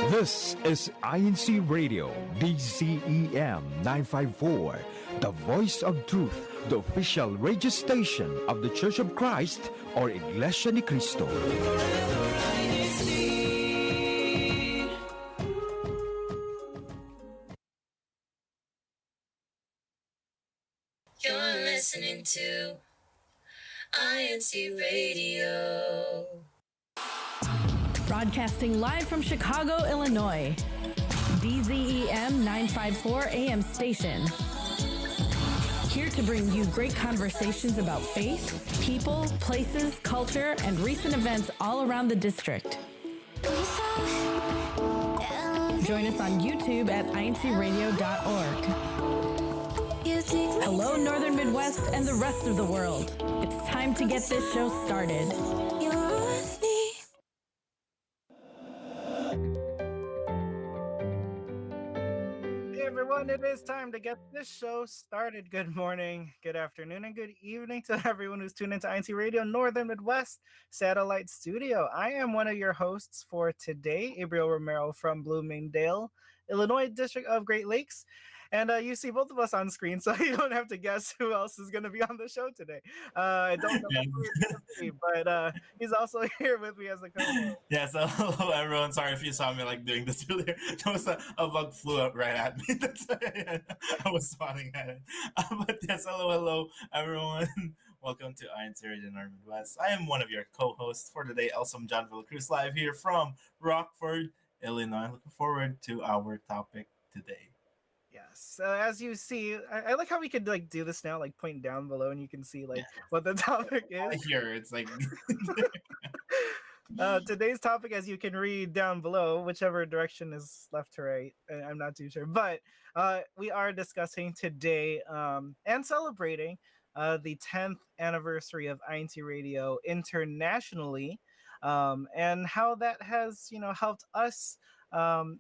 This is INCRadio DCEM 954, the voice of truth, the official radio station of the Church of Christ or Iglesianicristo. You're listening to INCRadio. Broadcasting live from Chicago, Illinois. DZEM 954 AM station. Here to bring you great conversations about faith, people, places, culture, and recent events all around the district. Join us on YouTube at INCRadio.org. Hello, Northern Midwest and the rest of the world. It's time to get this show started. Hey everyone, it is time to get this show started. Good morning, good afternoon, and good evening to everyone who's tuned into INCRadio Northern Midwest Satellite Studio. I am one of your hosts for today, Gabriel Romero from Bloomingdale, Illinois District of Great Lakes. And you see both of us on screen, so you don't have to guess who else is going to be on the show today. I don't know who it's going to be, but he's also here with me as a co-host. Yeah, so hello everyone. Sorry if you saw me doing this earlier. There was a bug flew up right at me. That's why I was spotting at it. But yes, hello everyone. Welcome to INCRadio Northern Midwest. I am one of your co-hosts for today, Elsom John Villacruz, live here from Rockford, Illinois. Looking forward to our topic today. Yes, as you see, I like how we could do this now, point down below, and you can see what the topic is. Here, it's today's topic, as you can read down below, whichever direction is left to right, I'm not too sure, but we are discussing today and celebrating the 10th anniversary of INCRadio internationally, and how that has helped us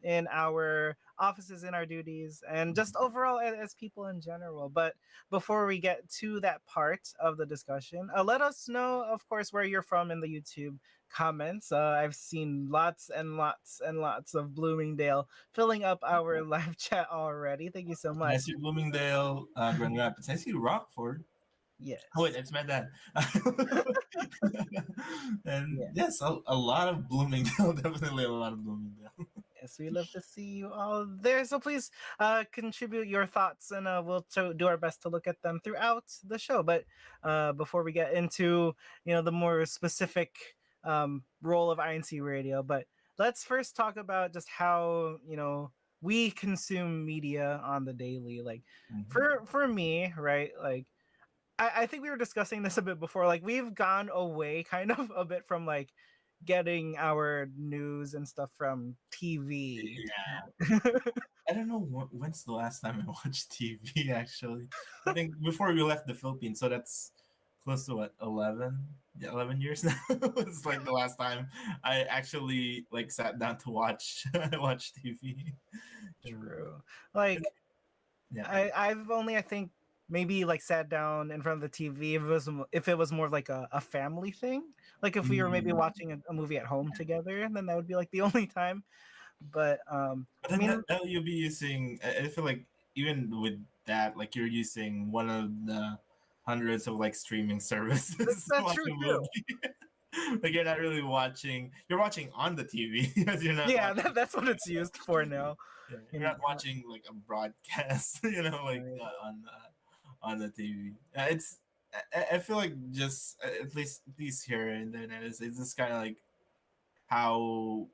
in our offices, in our duties, and just overall as people in general. But before we get to that part of the discussion, let us know, of course, where you're from in the YouTube comments. I've seen lots and lots and lots of Bloomingdale filling up our live chat already. Thank you so much. I see Bloomingdale, Grand Rapids. I see Rockford. Yes. Oh, wait, it's meant that. And yes, a lot of Bloomingdale. Definitely a lot of Bloomingdale. Yes, we love to see you all there. So please contribute your thoughts, and we'll do our best to look at them throughout the show. But before we get into the more specific role of INCRadio, but let's first talk about just how we consume media on the daily. For me, right? I think we were discussing this a bit before. We've gone away kind of a bit from getting our news and stuff from TV. Yeah. I don't know when's the last time I watched TV, actually. I think before we left the Philippines, so that's close to 11 years now. It's the last time I actually sat down to watch TV. True. Yeah. I've only, I think, maybe sat down in front of the TV if it was more of a family thing. If we were maybe watching a movie at home together, then that would be the only time. But that you'll be using. I feel even with that, you're using one of the hundreds of streaming services. That's true too. You're not really watching. You're watching on the TV because you're not. Yeah, that's what it's used for now. Yeah, you're not watching a broadcast. On the TV. I feel just at least here in the United States, it's kind of how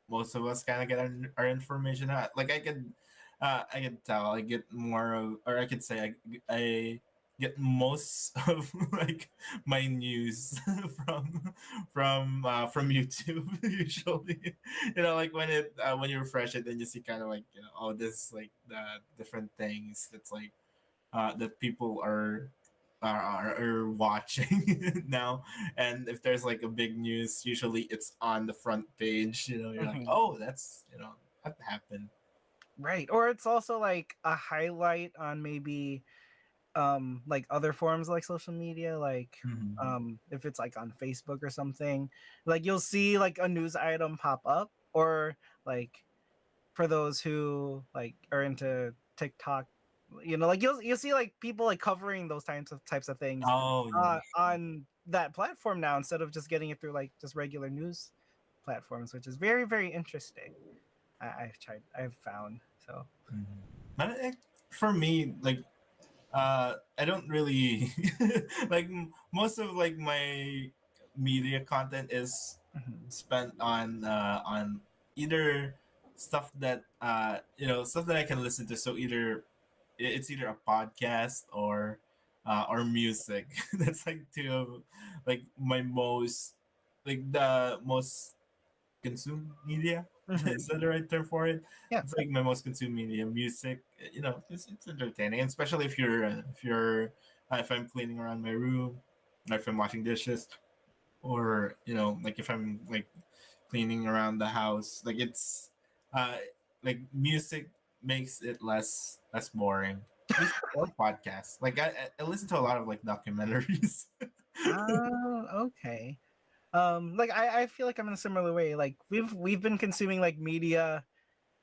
most of us kind of get our information out. I could tell I get more of, or I could say I get most of my news from YouTube usually. When you refresh it, then you see kind of oh, this the different things that's that people are watching now, and if there's a big news, usually it's on the front page. You're oh, that's that happened, right? Or it's also a highlight on maybe like other forms like social media, like Mhm. if it's like on Facebook or something, like you'll see like a news item pop up, or like for those who like are into TikTok, like you'll see like people like covering those types of things Oh yeah. on that platform now, instead of just getting it through like just regular news platforms, which is very very interesting. I've found so. Mhm. But for me, like I don't really like most of like my media content is Mhm. spent on either stuff that stuff that I can listen to. So either it's either a podcast or music. That's like two of like my most like the most consumed media. Mhm. Is that the right term for it? Yeah. It's like my most consumed media. Music, it's entertaining, and especially if I'm cleaning around my room, or if I'm washing dishes, or like if I'm like cleaning around the house, like it's uh like music makes it less boring. Music or podcasts. Like I listen to a lot of like documentaries. Oh, okay. Like I feel like I'm in a similar way. Like we've been consuming like media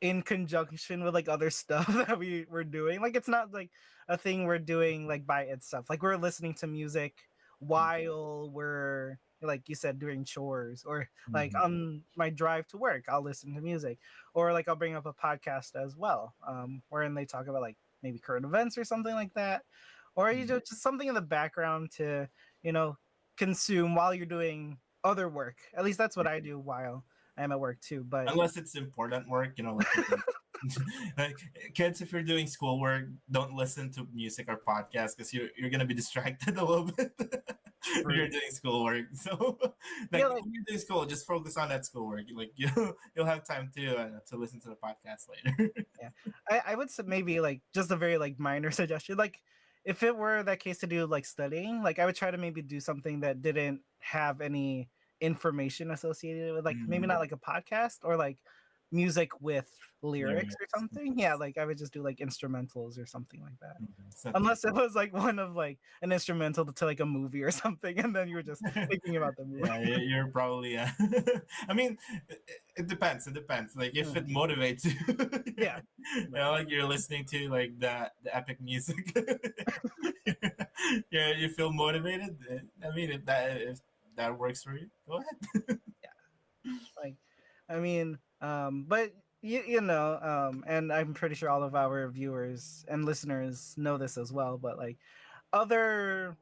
in conjunction with like other stuff that we're doing. Like it's not like a thing we're doing like by itself. Like we're listening to music while we're, like you said, doing chores, or like Mhm. on my drive to work I'll listen to music, or like I'll bring up a podcast as well, wherein they talk about like maybe current events or something like that, or you do just something in the background to, you know consume while you're doing other work. At least that's what I do while I'm at work too. But Unless it's important work, like like kids, if you're doing schoolwork, don't listen to music or podcasts because you're gonna be distracted a little bit when true. you're doing schoolwork. So Yeah, like like when you're doing school, just focus on that schoolwork. Like you'll have time to listen to the podcast later. yeah, I would say maybe like just a very like minor suggestion. Like if it were that case to do like studying, like I would try to maybe do something that didn't have any information associated with, like maybe Mm, not like a podcast, or like music with lyrics or lyrics. something. Yeah, like I would just do like instrumentals or something like that. Something. Unless it was like one of like an instrumental to like a movie or something, and then you were just thinking about the movie. Yeah, you're probably. I mean, it depends. It depends. Like if it Mm, motivates you, yeah, like you're listening to like the epic music. Yeah, you feel motivated. I mean, if that works for you, go ahead. like I mean, but and I'm pretty sure all of our viewers and listeners know this as well, but like other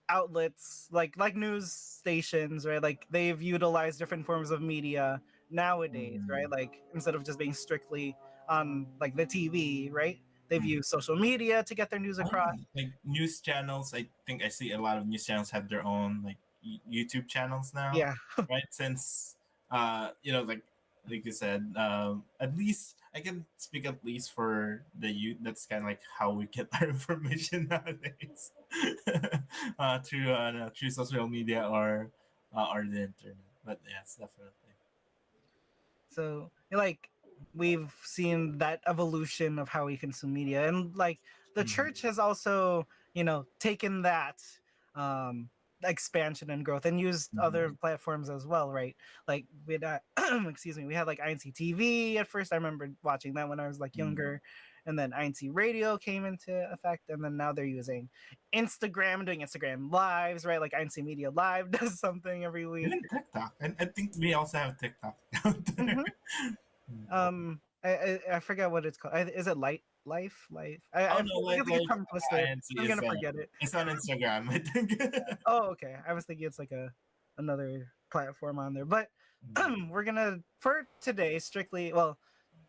outlets, like news stations, right, like they've utilized different forms of media nowadays, right, Mhm. like instead of just being strictly on like the TV, right, they've Mhm. used social media to get their news Oh across. yeah, like news channels. I think I see a lot of news channels have their own like YouTube channels now, Yeah. right? Since like you said, at least I can speak at least for the youth. That's kind of like how we get our information nowadays, through social media or the internet. But yes, definitely. So like we've seen that evolution of how we consume media, and like the Mhm. church has also, taken that um expansion and growth and used other Mhm. platforms as well, right? Like we had excuse me, we had like INC TV at first. I remember watching that when I was like Mhm. younger, and then INC Radio came into effect, and then now they're using Instagram, doing Instagram lives, right? Like INC Media Live does something every week. Even TikTok, and I think we also have TikTok out there. Mhm. I forget what it's called. Is it Life? Oh I no, feel like it's like a tongue twister. INC I'm is gonna forget it. it's on Instagram, I think. Oh, okay. I was thinking it's like another platform on there. But we're gonna, for today, strictly, well,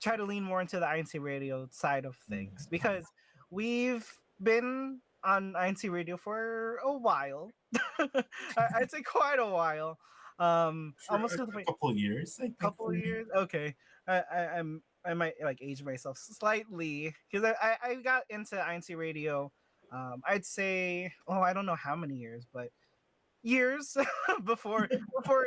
try to lean more into the INC Radio side of things, because we've been on INC Radio for a while. I'd say quite a while. For Almost to the a point. couple years, I think Couple for of me. years. Okay, I might like age myself slightly, because I got into INC Radio. I'd say, oh, I don't know how many years, but years before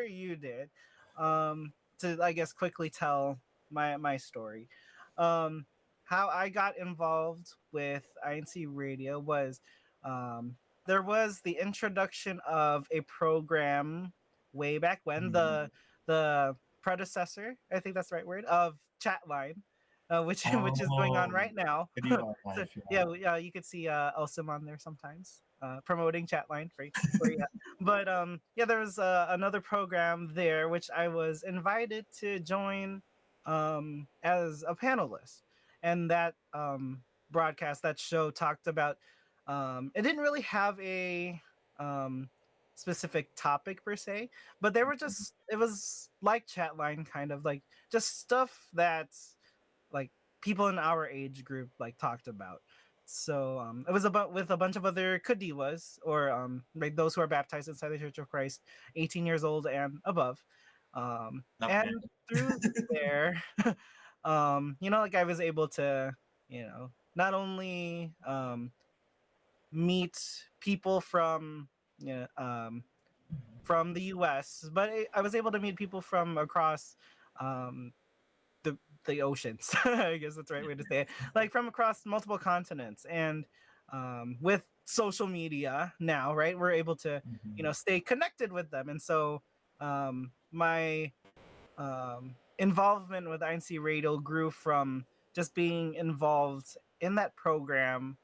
you did. To, I guess, quickly tell my story. Um, how I got involved with INC Radio was um, there was the introduction of a program way back when, the predecessor, I think that's the right word, of Chatline, which which is going on Oh, right now. video So life, yeah. yeah, you could see Elsim on there sometimes, promoting Chatline for yeah. But yeah, there was another program there which I was invited to join as a panelist, and that broadcast, that show talked about, it didn't really have a um specific topic per se, but they were just, it was like Chatline, kind of like just stuff that like people in our age group like talked about. So it was about with a bunch of other Kadiwas, or like those who are baptized inside the Church of Christ, 18 years old and above. Not And bad. through there, like I was able to, not only meet people from, yeah, from the US, but I was able to meet people from across um, the oceans. I guess that's the right way to say it. Like from across multiple continents, and with social media now, right, we're able to Mhm. stay connected with them, and so my involvement with INC Radio grew from just being involved in that program,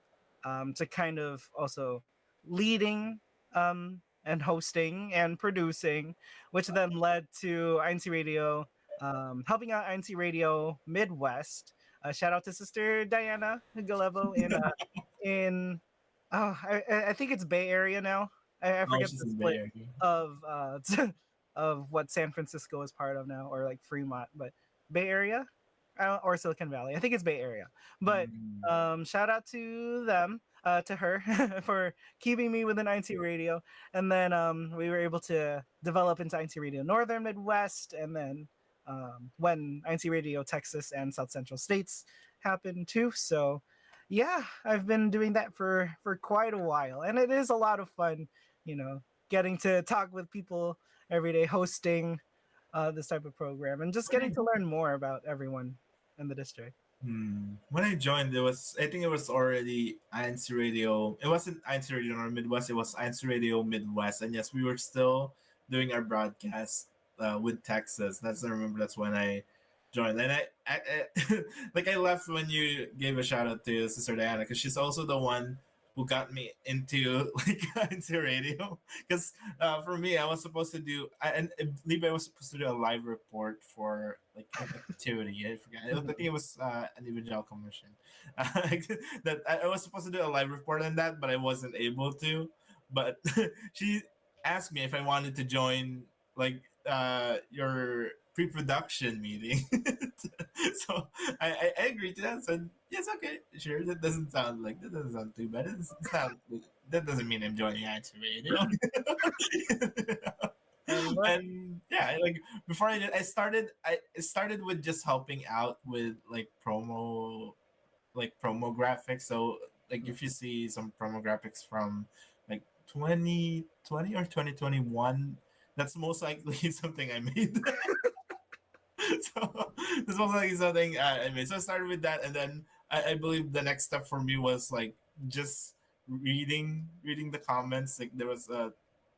to kind of also leading, and hosting and producing, which then led to INC Radio, helping out INC Radio Midwest. Shout out to Sister Diana Galevo in I think it's Bay Area now. I Oh, forget she's the in Bay split Area. of of what San Francisco is part of now, or like Fremont, but Bay Area, or Silicon Valley. I think it's Bay Area. But Mm. shout out to them, to her, for keeping me within INC Radio, and then we were able to develop into INC Radio Northern Midwest, and then when INC Radio Texas and South Central states happened too. So yeah, I've been doing that for quite a while, and it is a lot of fun, getting to talk with people every day, hosting this type of program, and just When getting I to learn more about everyone in the district. when I joined, I think it was already INC Radio. It wasn't INC Radio Northern Midwest. It was INC Radio Midwest, and yes, we were still doing our broadcast with Texas. I remember that's when I joined, and like I left when you gave a shout out to Sister Diana, because she's also the one who got me into like INC Radio. Because for me, I was supposed to do, and I believe I was supposed to do a live report for like an activity. I forgot. I think Mhm. it was an evangelical mission. That I was supposed to do a live report on that, but I wasn't able to. But she asked me if I wanted to join like your pre-production meeting. So I agreed to that. Said yes, okay, sure. That doesn't sound too bad. It's not, that doesn't mean I'm joining Answer Radio. And look, And yeah, like before I did, I started with just helping out with like promo graphics. So like if you see some promo graphics from like 2020 or 2021, that's most likely something I made. So this was like something I made. So I started with that, and then I believe the next step for me was like just reading the comments. Like there was a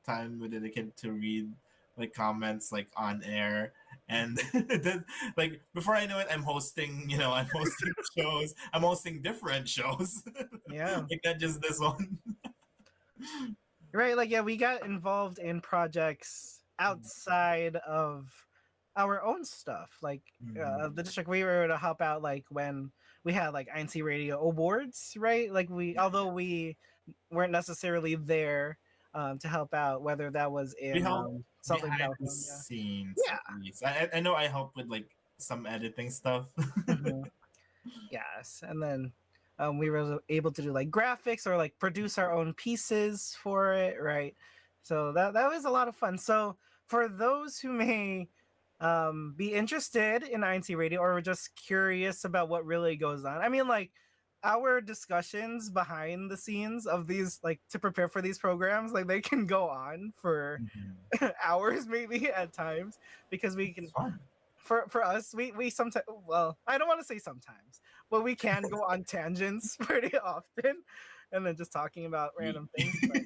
time we dedicated to read like comments like on air, and then like before I know it, I'm hosting. I'm hosting shows. I'm hosting different shows, yeah, like not just this one. right. Like, yeah, we got involved in projects outside of our own stuff. Like Mhm. the district, we were to help out like when we had like INC Radio awards, right? Like although we weren't necessarily there to help out, whether that was We in help Southern behind the California. scenes at least. I know I help with like some editing stuff. Yeah. Yes, and then we were able to do like graphics or like produce our own pieces for it, right? So that was a lot of fun. So for those who may be interested in INC Radio, or just curious about what really goes on, I mean, like our discussions behind the scenes of these, like to prepare for these programs, like they can go on for Mhm. hours maybe at times, because we It's can, fun. for us, we sometimes, well, I don't want to say sometimes, but we can go on tangents pretty often, and then just talking about random things. But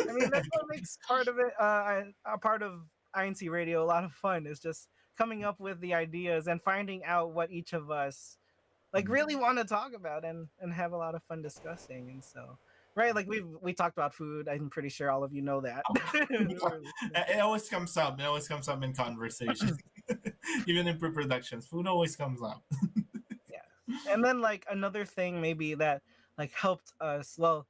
I mean, that's what makes part of it, a part of INC Radio, a lot of fun is just coming up with the ideas and finding out what each of us like really want to talk about and have a lot of fun discussing. And so, right, like we talked about food. I'm pretty sure all of you know that. It always comes up. It always comes up in conversation, even in pre-productions. Food always comes up. Yeah. And then like another thing maybe that like helped us, well,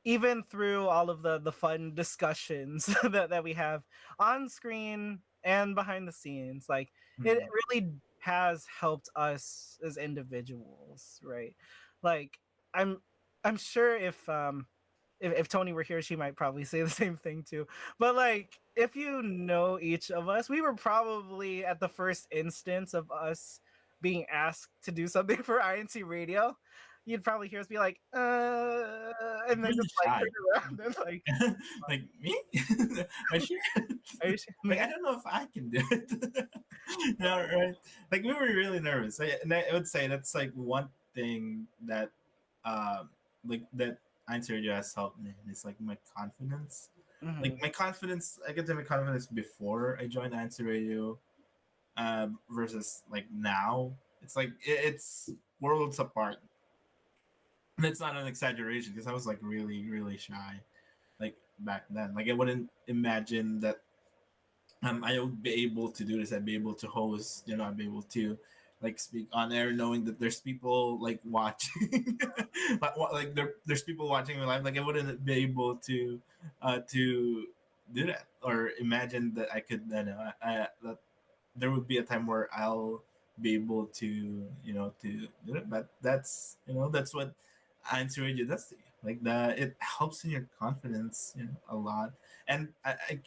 even through all of the fun discussions that we have on screen and behind the scenes, like it really has helped us as individuals, right? Like i'm I'm sure if Tony were here, she might probably say the same thing too. But like, if you know each of us, we were probably at the first instance of us being asked to do something for INC Radio. You'd probably hear us be like, and then Really just like shy. turn around and like, Like me? I sure. are you sure? Like I don't know if I can do it. No, right? Like we were really nervous. And I would say that's like one thing that, like that Answer Radio has helped me. And it's like my confidence. Like Mhm. my confidence, I get to my confidence before I joined Answer Radio, versus like now. It's like it's worlds apart. And it's not an exaggeration because I was like really, really shy like back then. Like I wouldn't imagine that I would be able to do this. I'd be able to host. I'd be able to like speak on air, knowing that there's people like watching, like there's people watching me live. Like I wouldn't be able to do that or imagine that I could. That there would be a time where I'll be able to to do it. But that's what answer radio does to you. Like it helps in your confidence, a lot. And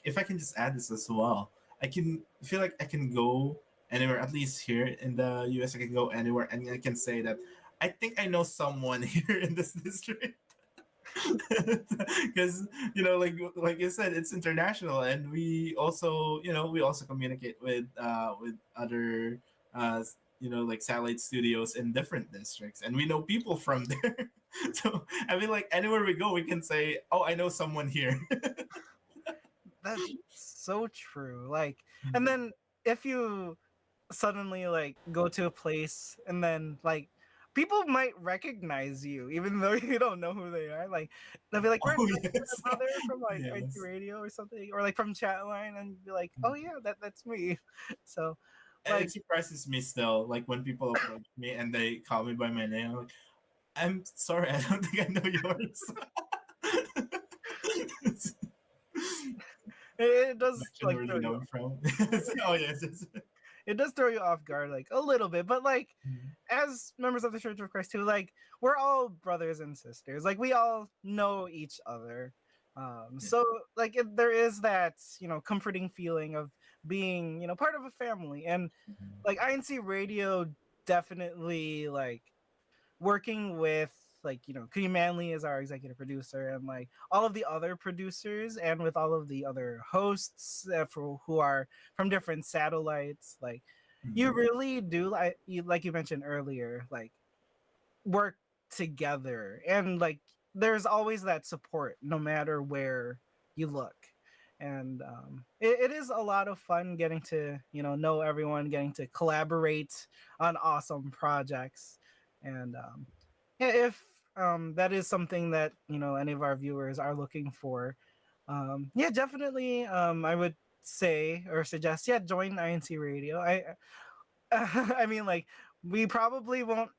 if I can just add this as well, I can feel like I can go anywhere. At least here in the US, I can go anywhere, and I can say that I think I know someone here in this district. Because like you said, it's international, and we also communicate with other like satellite studios in different districts, and we know people from there. So I mean, like anywhere we go, we can say, "Oh, I know someone here." That's so true. Like, and then if you suddenly like go to a place and then like people might recognize you even though you don't know who they are. Like they'll be like, Oh "We're yes, brother from like IT yes. Radio or something," or like from Chatline, and be like, "Oh yeah, that's me." So It like surprises me still, like when people approach me and they call me by my name. I'm like, I'm sorry, I don't think I know yours. it does Mention like where throw you you know me off. from. Oh yes, yes. It does throw you off guard like a little bit, but like as members of the Church of Christ too, like we're all brothers and sisters. Like we all know each other. Yeah. So like there is that comforting feeling of being part of a family, and like INC Radio definitely like working with like Cody Manley as our executive producer, and like all of the other producers, and with all of the other hosts who are from different satellites. Like you really do like you mentioned earlier, like work together, and like there's always that support no matter where you look. And it is a lot of fun getting to know everyone, getting to collaborate on awesome projects. And yeah, if that is something that any of our viewers are looking for, yeah, definitely I would say or suggest, yeah, join INC Radio. I mean, like we probably won't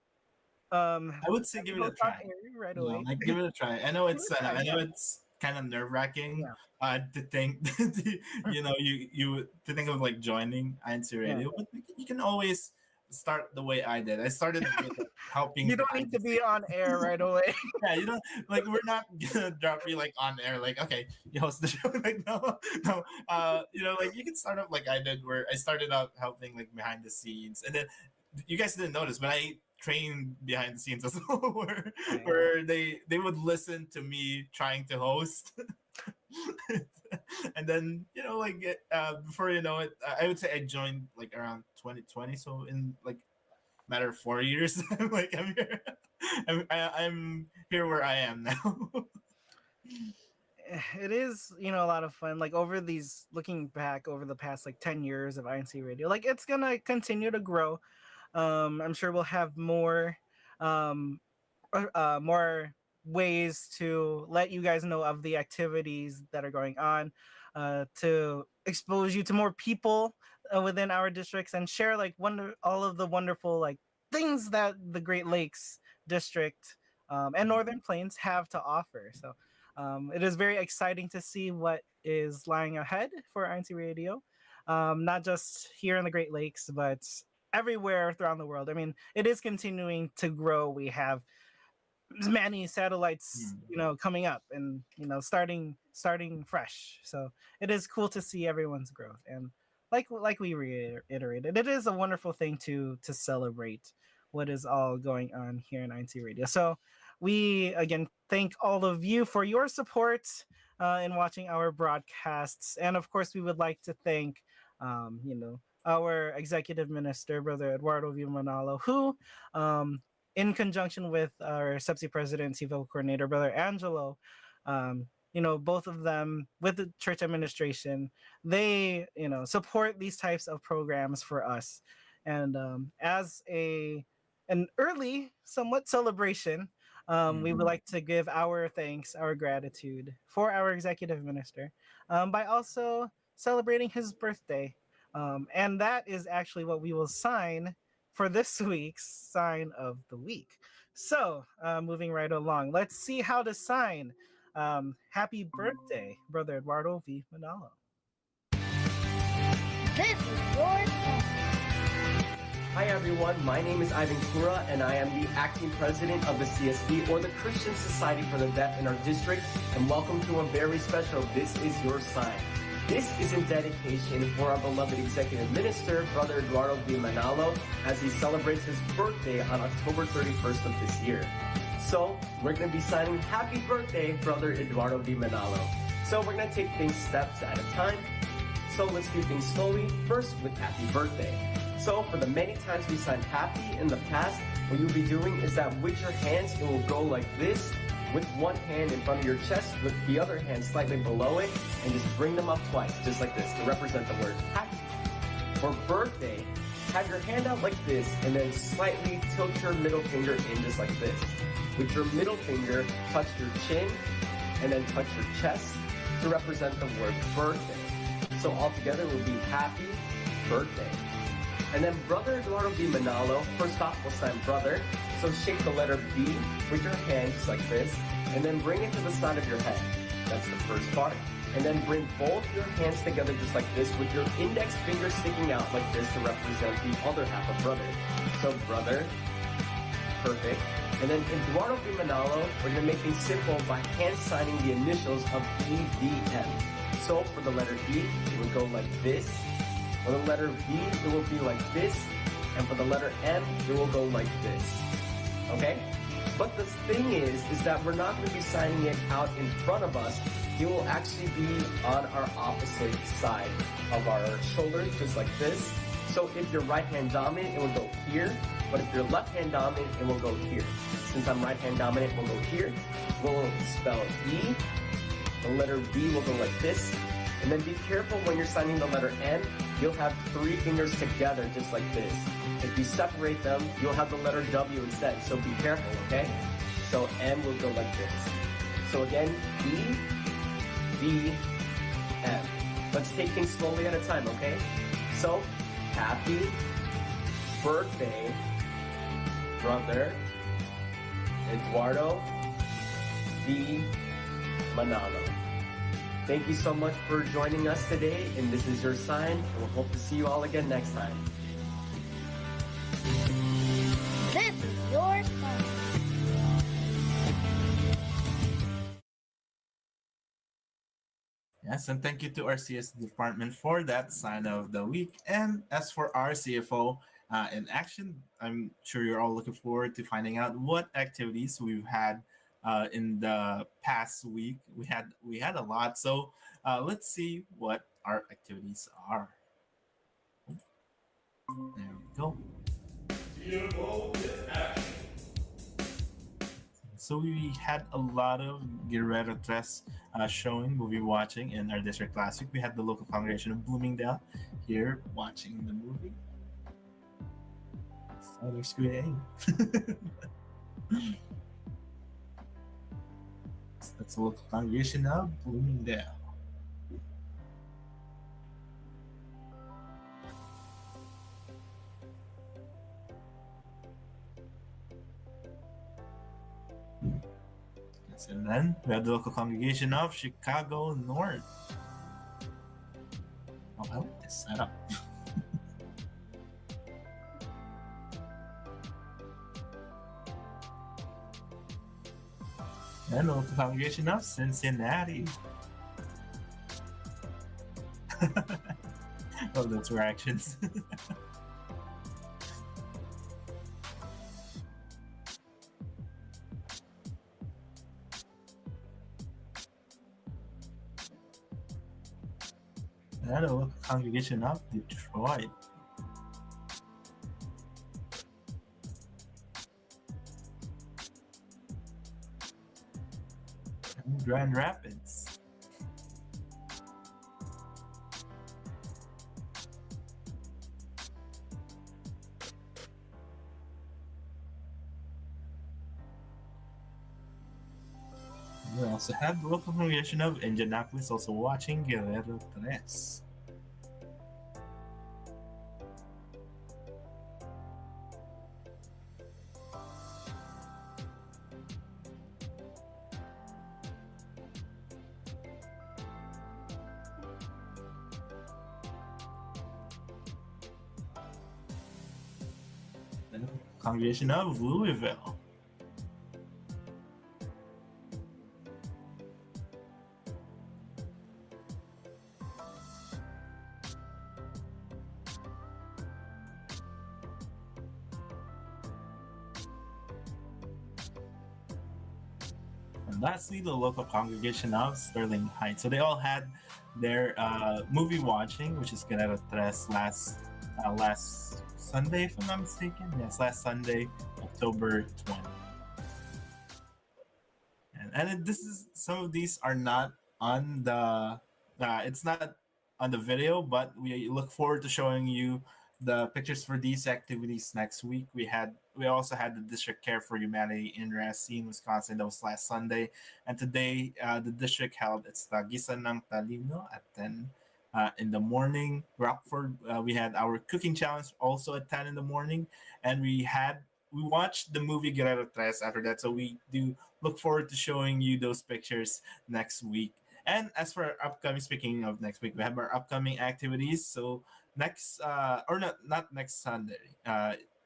I would say have give you it a both on try. air right away. Like give it a try. I know Give it it's a try, I yeah. know it's kind of nerve wracking, Yeah. to think that, you to think of like joining INC Yeah. Radio, but you can always start the way I did. I started with like, helping You don't behind need the to be scenes. on air right away. Yeah, like we're not gonna drop you like on air, like okay, you host the show. Like no, no. Like you can start up like I did, where I started out helping like behind the scenes, and then you guys didn't notice, but I trained behind the scenes as well, where they would listen to me trying to host. And then before you know it, I would say I joined like around 2020. So in like matter of 4 years. I'm here. I'm here where I am now. It is, a lot of fun. Like over these, looking back over the past like 10 years of INC Radio, like it's gonna continue to grow. I'm sure we'll have um, more ways to let you guys know of the activities that are going on, to expose you to more people within our districts, and share like all of the wonderful like things that the Great Lakes district and Northern Plains have to offer. So it is very exciting to see what is lying ahead for INC Radio, not just here in the Great Lakes, but everywhere throughout the world. I mean, it is continuing to grow. We have many satellites, coming up, and starting fresh. So it is cool to see everyone's growth, and like we reiterated, it is a wonderful thing to celebrate what is all going on here in INC Radio. So we again thank all of you for your support in watching our broadcasts, and of course we would like to thank our executive minister, Brother Eduardo V. Manalo, who in conjunction with our SEPSI president, CIVO coordinator, Brother Angelo, both of them with the church administration, they, support these types of programs for us. And as an early, somewhat celebration, we would like to give our thanks, our gratitude for our executive minister by also celebrating his birthday. And that is actually what we will sign for this week's sign of the week. So, moving right along, let's see how to sign. Happy birthday, Brother Eduardo V. Manalo. This is your song. Hi everyone, my name is Ivan Kura and I am the acting president of the CSD, or the Christian Society for the Deaf in our district, and welcome to a very special This Is Your Sign. This is in dedication for our beloved executive minister, Brother Eduardo V. Manalo, as he celebrates his birthday on October 31st of this year. So, we're going to be signing Happy Birthday, Brother Eduardo V. Manalo. So, we're going to take things steps at a time. So, let's do things slowly, first with Happy Birthday. So, for the many times we signed happy in the past, what you'll be doing is that with your hands, it will go like this, with one hand in front of your chest, with the other hand slightly below it, and just bring them up twice, just like this, to represent the word happy. For birthday, have your hand out like this, and then slightly tilt your middle finger in just like this. With your middle finger, touch your chin, and then touch your chest to represent the word birthday. So altogether it will be happy birthday. And then Brother Eduardo V. Manalo, first off, we'll sign brother. So shake the letter B with your hand just like this, and then bring it to the side of your head. That's the first part. And then bring both your hands together just like this, with your index finger sticking out like this to represent the other half of brother. So brother, perfect. And then Eduardo V. Manalo, we're going to make things simple by hand signing the initials of EDM. So for the letter E, it would go like this. For the letter V, it will be like this. And for the letter M, it will go like this. Okay? But the thing is that we're not going to be signing it out in front of us. It will actually be on our opposite side of our shoulders, just like this. So if you're right hand dominant, it will go here. But if you're left hand dominant, it will go here. Since I'm right hand dominant, we'll go here. We'll spell E. The letter B will go like this. And then be careful when you're signing the letter N. You'll have three fingers together just like this. If you separate them, you'll have the letter W instead. So be careful, okay? So M will go like this. So again, E, B, M. Let's take things slowly at a time, okay? So, happy birthday, Brother Eduardo V. Manalo. Thank you so much for joining us today, and this is your sign, and we'll hope to see you all again next time. This is your song. Yes, and thank you to our CS department for that sign of the week. And as for our CFO in action, I'm sure you're all looking forward to finding out what activities we've had in the past week. We had a lot, so let's see what our activities are. There we go. So we had a lot of Guerrero Tres showing, movie watching in our district last week. We had the local congregation of Bloomingdale here watching the movie. So there's Kuya. That's the local congregation of Bloomingdale. Yes, and then we have the local congregation of Chicago North. Oh, I like this setup. And the local congregation of Cincinnati. Oh, those reactions. And the local congregation of Detroit. And Grand Rapids. We also have the local congregation of Indianapolis also watching Guerrero Tres. The congregation of Louisville. And lastly, the local congregation of Sterling Heights. So they all had their movie watching, which is Guerrero Tres last Sunday, if I'm not mistaken. Yes, last Sunday, October 20. This is some of these are not on the it's not on the video, but we look forward to showing you the pictures for these activities next week. We also had the District Care for Humanity in Racine, Wisconsin. That was last Sunday, and today the district held its Tagisan ng Talino at 10 in the morning. Rockford, we had our cooking challenge also at 10 in the morning, and we watched the movie Guerrero Tres after that. So we do look forward to showing you those pictures next week. And as for our upcoming, speaking of next week, we have our upcoming activities. So next, or not next Sunday,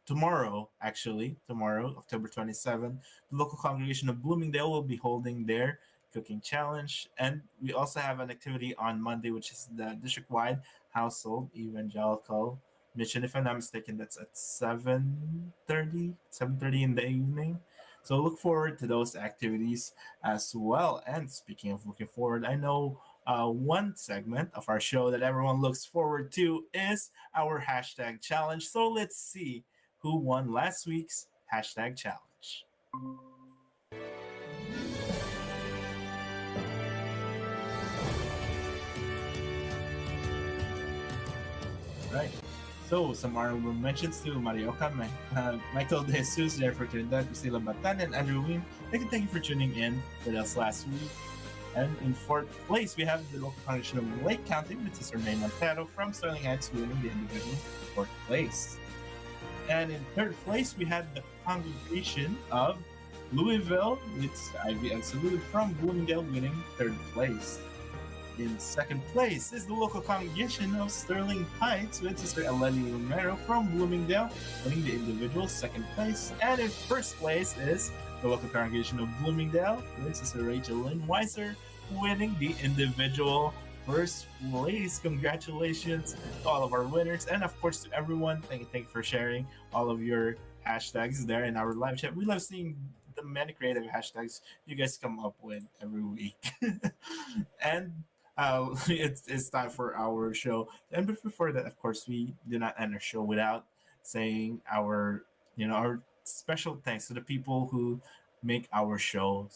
tomorrow, October 27th, the local congregation of Bloomingdale will be holding their cooking challenge. And we also have an activity on Monday, which is the district-wide household evangelical mission. If I'm not mistaken, that's at 7:30 in the evening. So look forward to those activities as well. And speaking of looking forward, I know one segment of our show that everyone looks forward to is our hashtag challenge. So let's see who won last week's hashtag challenge. Right. So, some honorable mentions to Marioka, Michael De Jesus, Jennifer Trinidad, Priscilla Batan, and Andrew Wynn. Thank you for tuning in with us last week. And in fourth place, we have the local congregation of Lake County with Sister May Montero from Sterling Heights winning the individual fourth place. And in third place, we had the congregation of Louisville with Ivy and Salud from Bloomingdale winning third place. In second place is the local congregation of Sterling Heights with Sister Eleni Romero from Bloomingdale winning the individual second place. And in first place is the local congregation of Bloomingdale with Sister Rachel Lynn Weiser winning the individual first place. Congratulations to all of our winners, and of course to everyone. Thank you for sharing all of your hashtags there in our live chat. We love seeing the many creative hashtags you guys come up with every week. And it's time for our show. And before that, of course, we do not end our show without saying our our special thanks to the people who make our show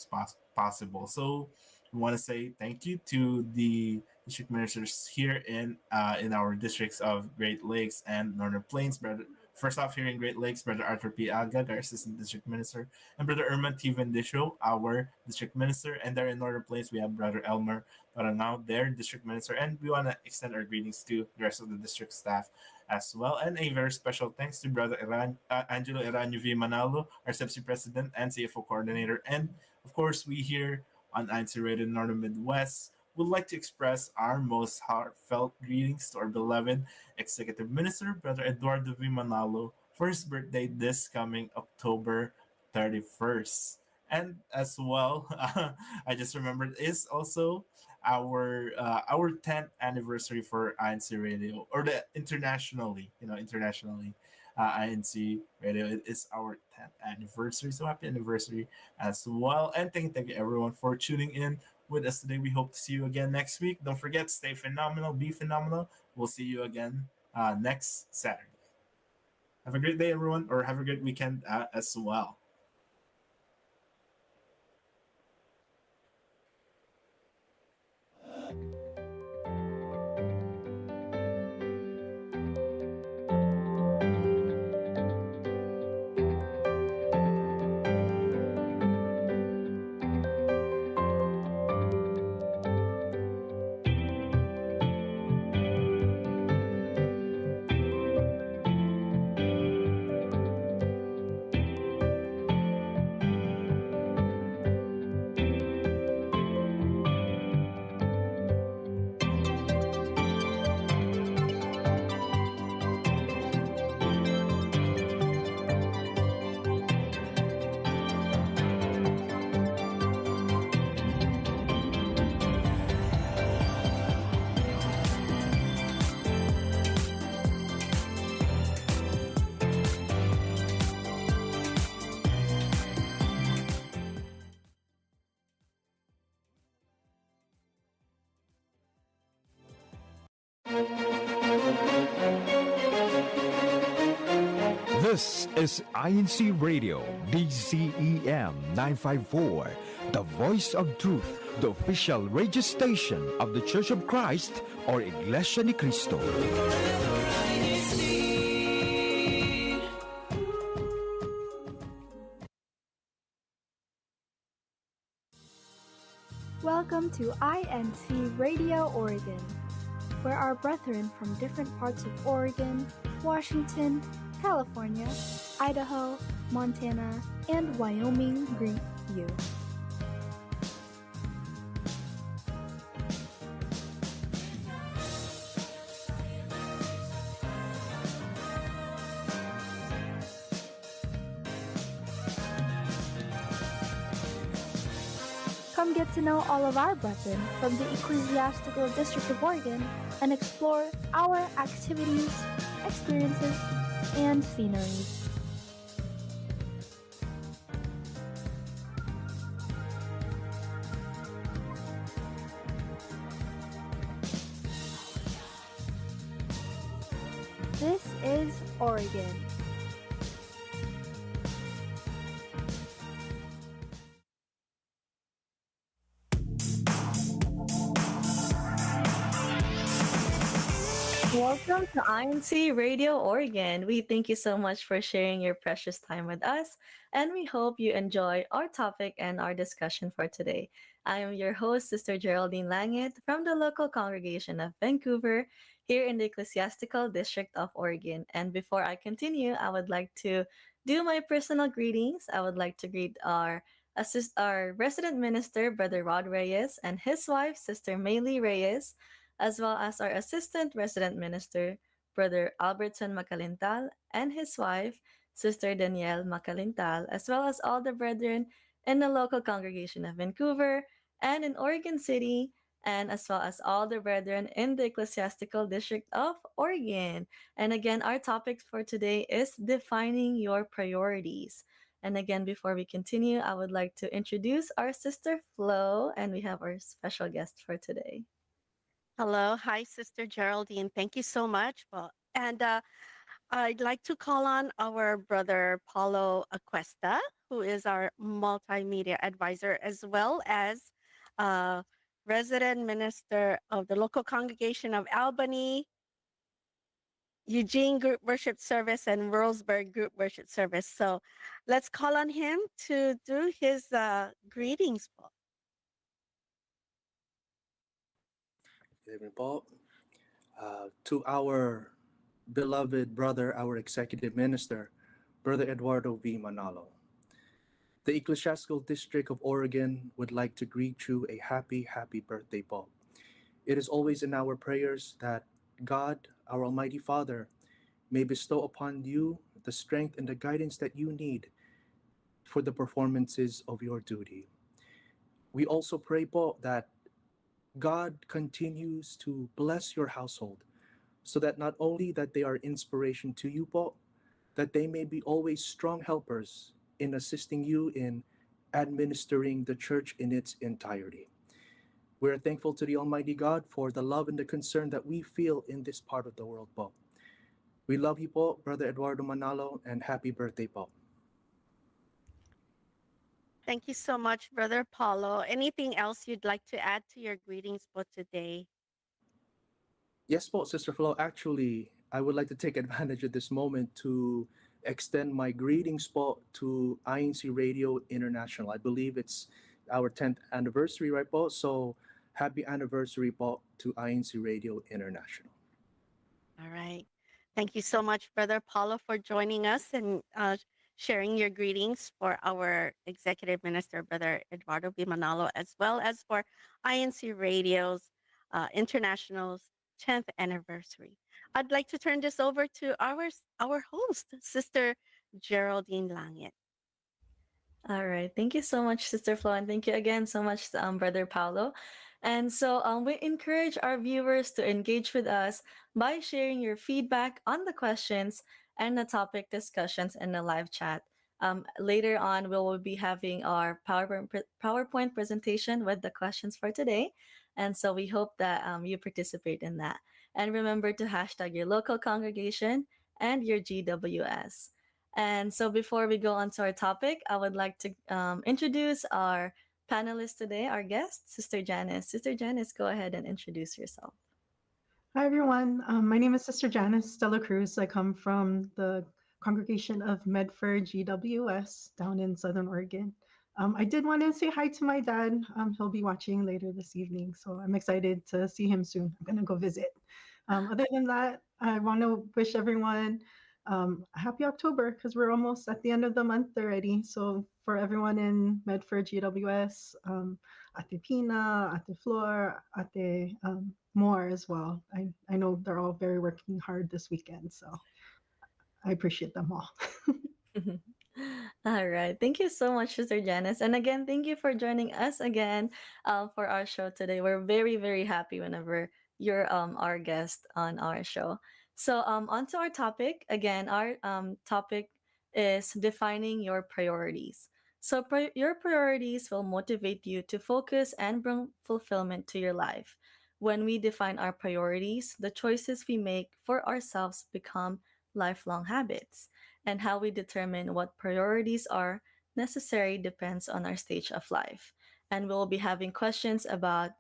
possible. So we want to say thank you to the district ministers here in our districts of Great Lakes and Northern Plains. Brother, first off, here in Great Lakes, Brother Arthur P. Agad, our assistant district minister, and Brother Erman T. Vendisho, our district minister. And there in Northern Plains, we have Brother Elmer Parangao, their district minister. And we want to extend our greetings to the rest of the district staff as well. And a very special thanks to Brother Angelo Eranio V. Manalo, our SEPSI president and CFO coordinator. And of course, we here on INCRadio Northern Midwest would like to express our most heartfelt greetings to our beloved Executive Minister, Brother Eduardo V. Manalo, for his birthday this coming October 31st. And as well, I just remembered is also our 10th anniversary for INC Radio, or the internationally INC Radio. It is our 10th anniversary, so happy anniversary as well. And thank you everyone for tuning in with us today. We hope to see you again next week. Don't forget, stay phenomenal, be phenomenal. We'll see you again next Saturday. Have a great day, everyone, or have a great weekend as well. This is INC Radio, DCEM 954, the voice of truth, the official radio station of the Church of Christ, or Iglesianicristo. Welcome to INC Radio Oregon, where our brethren from different parts of Oregon, Washington, California, Idaho, Montana, and Wyoming greet you. Come get to know all of our brethren from the Ecclesiastical District of Oregon and explore our activities, experiences, and sceneries. This is Oregon. Welcome to INC Radio Oregon. We thank you so much for sharing your precious time with us, and we hope you enjoy our topic and our discussion for today. I am your host, Sister Geraldine Langit, from the local congregation of Vancouver, here in the Ecclesiastical District of Oregon. And before I continue, I would like to do my personal greetings. I would like to greet our resident minister, Brother Rod Reyes, and his wife, Sister Maylee Reyes, as well as our assistant resident minister, Brother Albertson Macalintal, and his wife, Sister Danielle Macalintal, as well as all the brethren in the local congregation of Vancouver and in Oregon City, and as well as all the brethren in the Ecclesiastical District of Oregon. And again, our topic for today is defining your priorities. And again, before we continue, I would like to introduce our sister Flo, and we have our special guest for today. Hello. Hi, Sister Geraldine. Thank you so much. Well, and I'd like to call on our brother Paulo Aquesta, who is our multimedia advisor, as well as uh, resident minister of the local congregation of Albany, Eugene Group Worship Service, and Worldsburg Group Worship Service. So let's call on him to do his greetings. Po. Good evening, Paul. To our beloved brother, our executive minister, Brother Eduardo V. Manalo. The Ecclesiastical District of Oregon would like to greet you a happy, happy birthday, Paul. It is always in our prayers that God, our Almighty Father, may bestow upon you the strength and the guidance that you need for the performances of your duty. We also pray, Paul, that God continues to bless your household so that not only that they are inspiration to you, Paul, that they may be always strong helpers in assisting you in administering the church in its entirety. We are thankful to the Almighty God for the love and the concern that we feel in this part of the world, Paul. We love you, Paul, Brother Eduardo Manalo, and happy birthday, Paul. Thank you so much, Brother Paulo. Anything else you'd like to add to your greetings for today? Yes, Paul, Sister Flo. Actually, I would like to take advantage of this moment to extend my greetings, Paul, to INCRadio International. I believe it's our 10th anniversary, right, Paul? So happy anniversary, Paul, to INCRadio International. All right. Thank you so much, Brother Paulo, for joining us and sharing your greetings for our Executive Minister, Brother Eduardo B. Manalo, as well as for INC Radio's International's 10th anniversary. I'd like to turn this over to our host, Sister Geraldine Langit. All right. Thank you so much, Sister Flo, and thank you again so much, Brother Paulo. And so we encourage our viewers to engage with us by sharing your feedback on the questions and the topic discussions in the live chat. Later on, we will be having our PowerPoint presentation with the questions for today. And so we hope that you participate in that. And remember to hashtag your local congregation and your GWS. And so before we go on to our topic, I would like to introduce our panelist today, our guest, Sister Janice. Sister Janice, go ahead and introduce yourself. Hi, everyone. My name is Sister Janice Stella Cruz. I come from the congregation of Medford GWS down in Southern Oregon. I did want to say hi to my dad. He'll be watching later this evening, so I'm excited to see him soon. I'm going to go visit. Other than that, I want to wish everyone a happy October because we're almost at the end of the month already. So for everyone in Medford GWS, Ate Pina, Ate Flor, Ate Moore as well. I know they're all very working hard this weekend, so I appreciate them all. All right. Thank you so much, Sister Janice. And again, thank you for joining us again for our show today. We're very, very happy whenever you're our guest on our show. So on to our topic. Again, our topic is defining your priorities. So your priorities will motivate you to focus and bring fulfillment to your life. When we define our priorities, the choices we make for ourselves become lifelong habits, and how we determine what priorities are necessary depends on our stage of life. And we'll be having questions about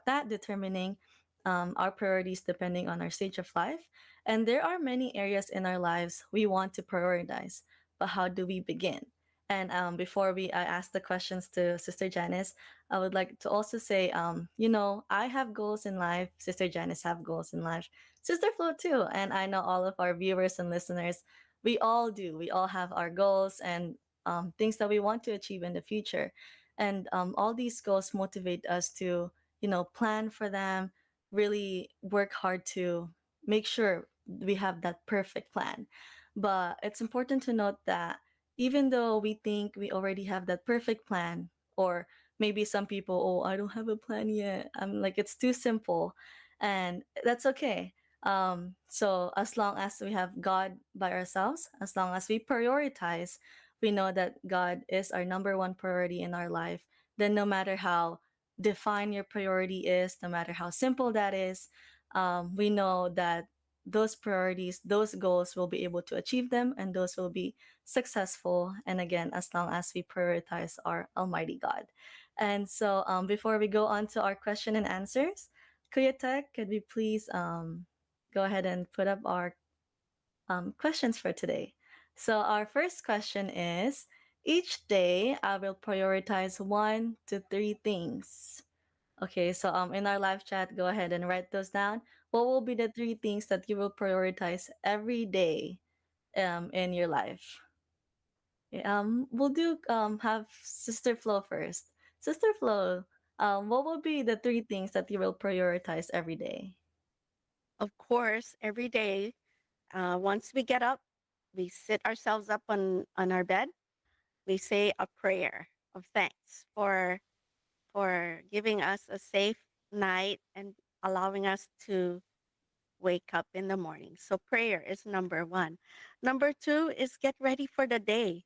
that, determining our priorities depending on our stage of life. And there are many areas in our lives we want to prioritize, but how do we begin? And before I ask the questions to Sister Janice, I would like to also say, I have goals in life. Sister Janice have goals in life. Sister Flo too. And I know all of our viewers and listeners, we all do. We all have our goals and things that we want to achieve in the future. And all these goals motivate us to, plan for them, really work hard to make sure we have that perfect plan. But it's important to note that even though we think we already have that perfect plan, or maybe some people, oh, I don't have a plan yet. I'm like, it's too simple. And that's okay. So as long as we have God by ourselves, as long as we prioritize, we know that God is our number one priority in our life, then no matter how defined your priority is, no matter how simple that is, we know that those priorities, those goals, will be able to achieve them, and those will be successful. And again, as long as we prioritize our Almighty God. And so, before we go on to our question and answers, Kuya Tech, could we please go ahead and put up our questions for today? So, our first question is, each day I will prioritize 1 to 3 things. Okay, so in our live chat, go ahead and write those down. What will be the 3 things that you will prioritize every day in your life? Okay, we'll do have Sister Flo first. Sister Flo, what will be the 3 things that you will prioritize every day? Of course, every day, once we get up, we sit ourselves up on our bed. We say a prayer of thanks for giving us a safe night and allowing us to wake up in the morning. So prayer is number one. Number two is get ready for the day.